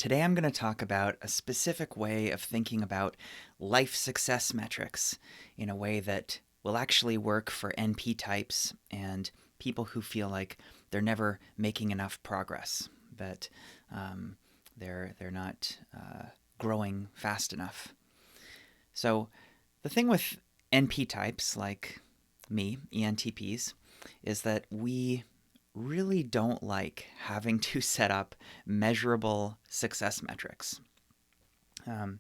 Today I'm going to talk about a specific way of thinking about life success metrics in a way that will actually work for NP types and people who feel like they're never making enough progress, that they're not growing fast enough. So the thing with NP types like me, ENTPs, is that we really don't like having to set up measurable success metrics. Um,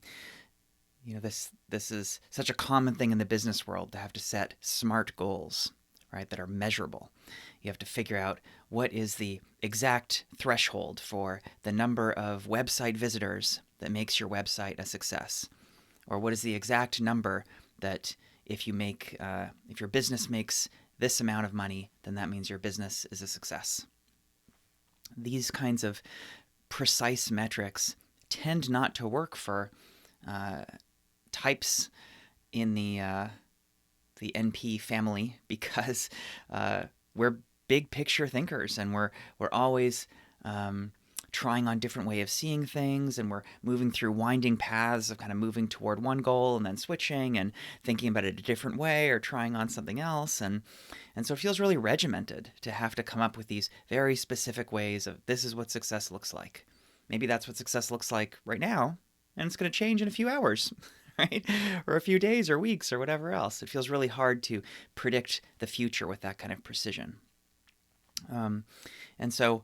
this is such a common thing in the business world to have to set SMART goals, right, that are measurable. You have to figure out what is the exact threshold for the number of website visitors that makes your website a success, or what is the exact number that if your business makes this amount of money, then that means your business is a success. These kinds of precise metrics tend not to work for types in the NP family because we're big picture thinkers, and we're always trying on different way of seeing things, and we're moving through winding paths of kind of moving toward one goal and then switching and thinking about it a different way or trying on something else. And so it feels really regimented to have to come up with these very specific ways of this is what success looks like. Maybe that's what success looks like right now, and it's going to change in a few hours, right? Or a few days or weeks or whatever else. It feels really hard to predict the future with that kind of precision. And so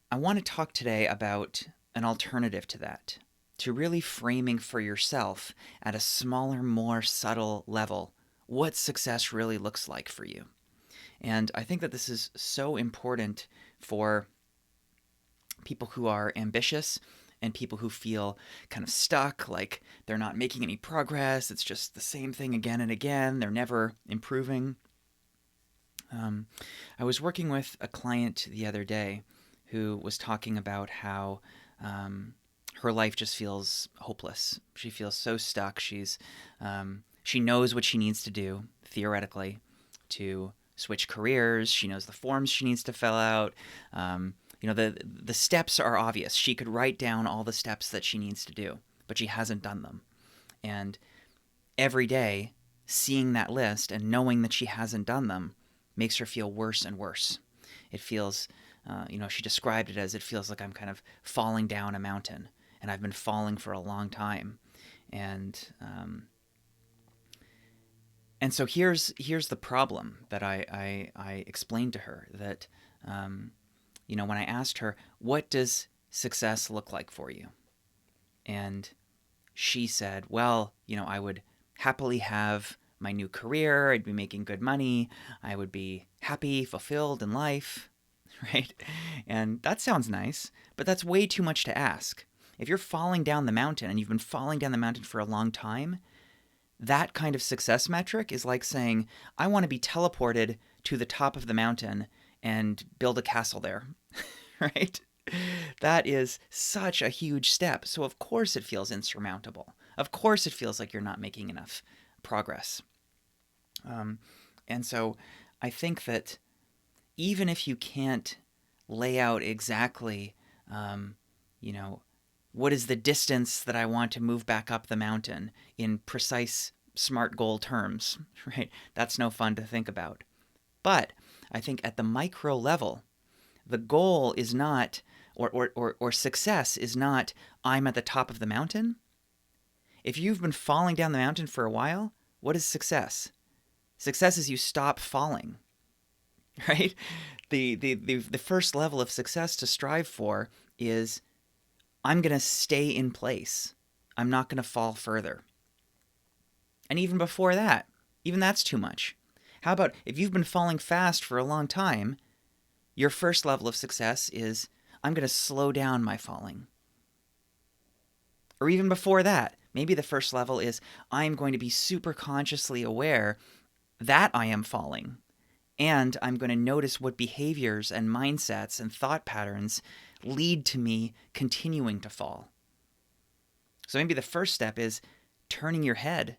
I want to talk today about an alternative to that, to really framing for yourself at a smaller, more subtle level what success really looks like for you. And I think that this is so important for people who are ambitious and people who feel kind of stuck, like they're not making any progress. It's just the same thing again and again. They're never improving. I was working with a client the other day who was talking about how her life just feels hopeless. She feels so stuck. She knows what she needs to do, theoretically, to switch careers. She knows the forms she needs to fill out. The steps are obvious. She could write down all the steps that she needs to do, but she hasn't done them. And every day, seeing that list and knowing that she hasn't done them makes her feel worse and worse. It feels, she described it as it feels like I'm kind of falling down a mountain, and I've been falling for a long time. And so here's the problem that I explained to her, that when I asked her, what does success look like for you? And she said, well, I would happily have my new career. I'd be making good money. I would be happy, fulfilled in life, right? And that sounds nice, but that's way too much to ask. If you're falling down the mountain and you've been falling down the mountain for a long time, that kind of success metric is like saying, I want to be teleported to the top of the mountain and build a castle there, right? That is such a huge step. So of course it feels insurmountable. Of course it feels like you're not making enough progress. And so I think that even if you can't lay out exactly, what is the distance that I want to move back up the mountain in precise SMART goal terms, right? That's no fun to think about. But I think at the micro level, the goal is not, or success is not, I'm at the top of the mountain. If you've been falling down the mountain for a while, what is success? Success is you stop falling, right? The first level of success to strive for is I'm going to stay in place. I'm not going to fall further. And even before that, even that's too much. How about if you've been falling fast for a long time, your first level of success is I'm going to slow down my falling. Or even before that, maybe the first level is I'm going to be super consciously aware that I am falling. And I'm going to notice what behaviors and mindsets and thought patterns lead to me continuing to fall. So maybe the first step is turning your head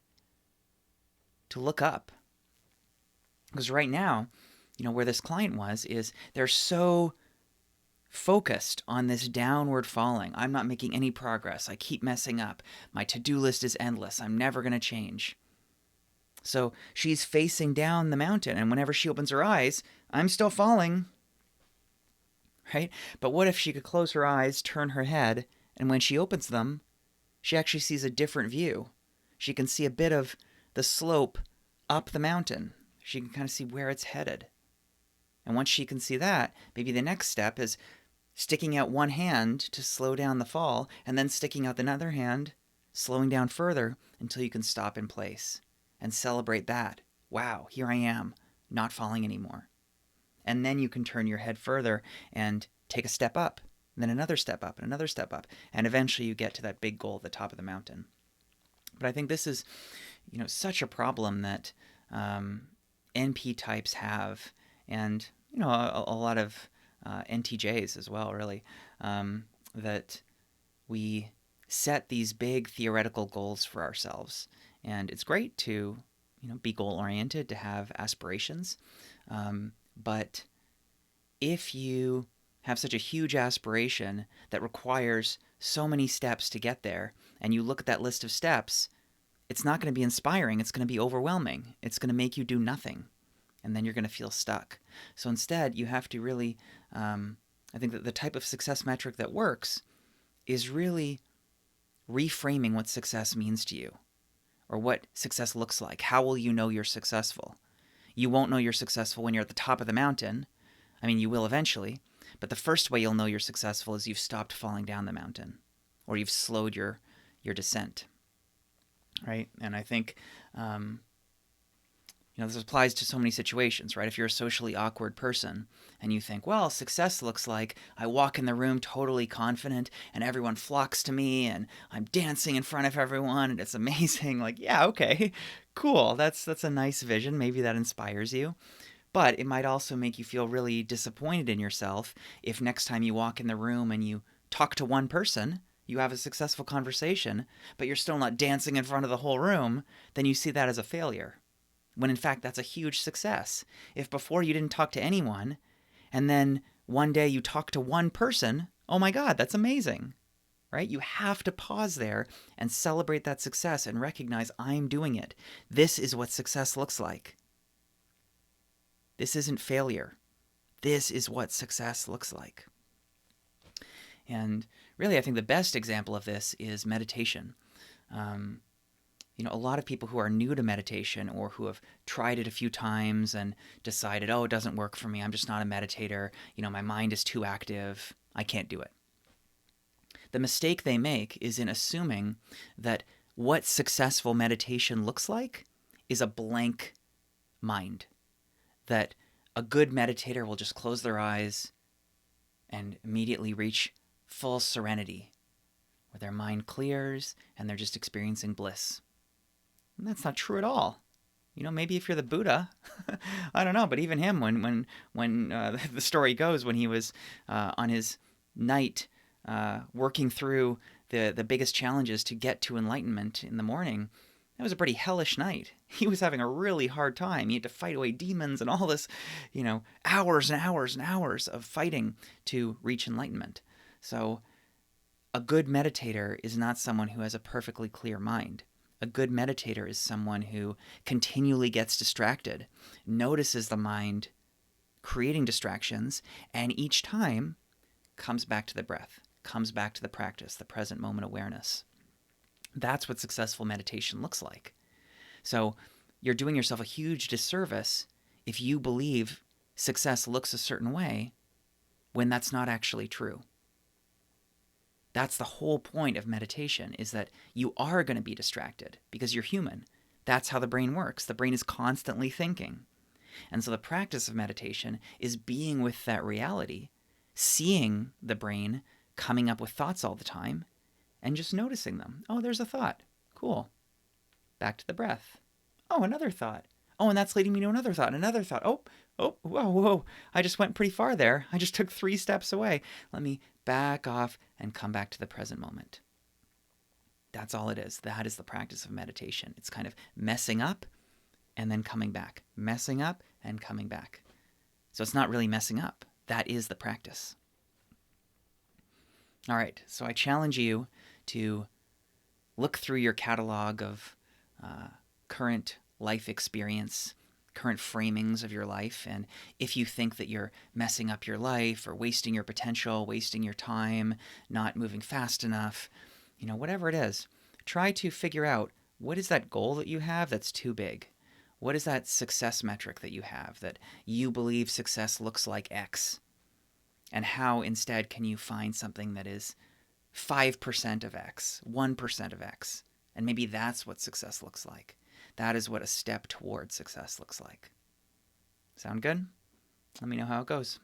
to look up. Because right now, where this client was, is they're so focused on this downward falling. I'm not making any progress. I keep messing up. My to-do list is endless. I'm never going to change. So she's facing down the mountain, and whenever she opens her eyes, I'm still falling, right? But what if she could close her eyes, turn her head, and when she opens them, she actually sees a different view. She can see a bit of the slope up the mountain. She can kind of see where it's headed. And once she can see that, maybe the next step is sticking out one hand to slow down the fall, and then sticking out the other hand, slowing down further until you can stop in place and celebrate that. Wow, here I am, not falling anymore. And then you can turn your head further and take a step up, and then another step up, and another step up, and eventually you get to that big goal at the top of the mountain. But I think this is, such a problem that NP types have, and a lot of NTJs as well, really, that we set these big theoretical goals for ourselves. And it's great to, be goal-oriented, to have aspirations. But if you have such a huge aspiration that requires so many steps to get there, and you look at that list of steps, it's not going to be inspiring. It's going to be overwhelming. It's going to make you do nothing. And then you're going to feel stuck. So instead, you have to really, I think that the type of success metric that works is really reframing what success means to you, or what success looks like. How will you know you're successful? You won't know you're successful when you're at the top of the mountain. I mean, you will eventually, but the first way you'll know you're successful is you've stopped falling down the mountain, or you've slowed your descent, right? And I think, this applies to so many situations, right? If you're a socially awkward person and you think, well, success looks like I walk in the room totally confident and everyone flocks to me and I'm dancing in front of everyone and it's amazing. Like, yeah, okay, cool. That's a nice vision. Maybe that inspires you. But it might also make you feel really disappointed in yourself if next time you walk in the room and you talk to one person, you have a successful conversation, but you're still not dancing in front of the whole room, then you see that as a failure. When in fact, that's a huge success. If before you didn't talk to anyone, and then one day you talk to one person, oh my God, that's amazing, right? You have to pause there and celebrate that success and recognize I'm doing it. This is what success looks like. This isn't failure. This is what success looks like. And really, I think the best example of this is meditation. A lot of people who are new to meditation or who have tried it a few times and decided, oh, it doesn't work for me. I'm just not a meditator. My mind is too active. I can't do it. The mistake they make is in assuming that what successful meditation looks like is a blank mind. That a good meditator will just close their eyes and immediately reach full serenity, where their mind clears and they're just experiencing bliss. And that's not true at all. Maybe if you're the Buddha, I don't know, but even him, when the story goes, when he was on his night working through the biggest challenges to get to enlightenment in the morning, that was a pretty hellish night. He was having a really hard time. He had to fight away demons and all this, hours and hours and hours of fighting to reach enlightenment. So a good meditator is not someone who has a perfectly clear mind. A good meditator is someone who continually gets distracted, notices the mind creating distractions, and each time comes back to the breath, comes back to the practice, the present moment awareness. That's what successful meditation looks like. So you're doing yourself a huge disservice if you believe success looks a certain way when that's not actually true. That's the whole point of meditation, is that you are going to be distracted because you're human. That's how the brain works. The brain is constantly thinking. And so the practice of meditation is being with that reality, seeing the brain coming up with thoughts all the time, and just noticing them. Oh, there's a thought. Cool. Back to the breath. Oh, another thought. Oh, and that's leading me to another thought, another thought. Whoa. I just went pretty far there. I just took 3 steps away. Let me back off and come back to the present moment. That's all it is. That is the practice of meditation. It's kind of messing up and then coming back. Messing up and coming back. So it's not really messing up. That is the practice. All right, so I challenge you to look through your catalog of current life experience, current framings of your life, and if you think that you're messing up your life or wasting your potential, wasting your time, not moving fast enough, whatever it is, try to figure out what is that goal that you have that's too big? What is that success metric that you have that you believe success looks like X? And how instead can you find something that is 5% of X, 1% of X? And maybe that's what success looks like. That is what a step towards success looks like. Sound good? Let me know how it goes.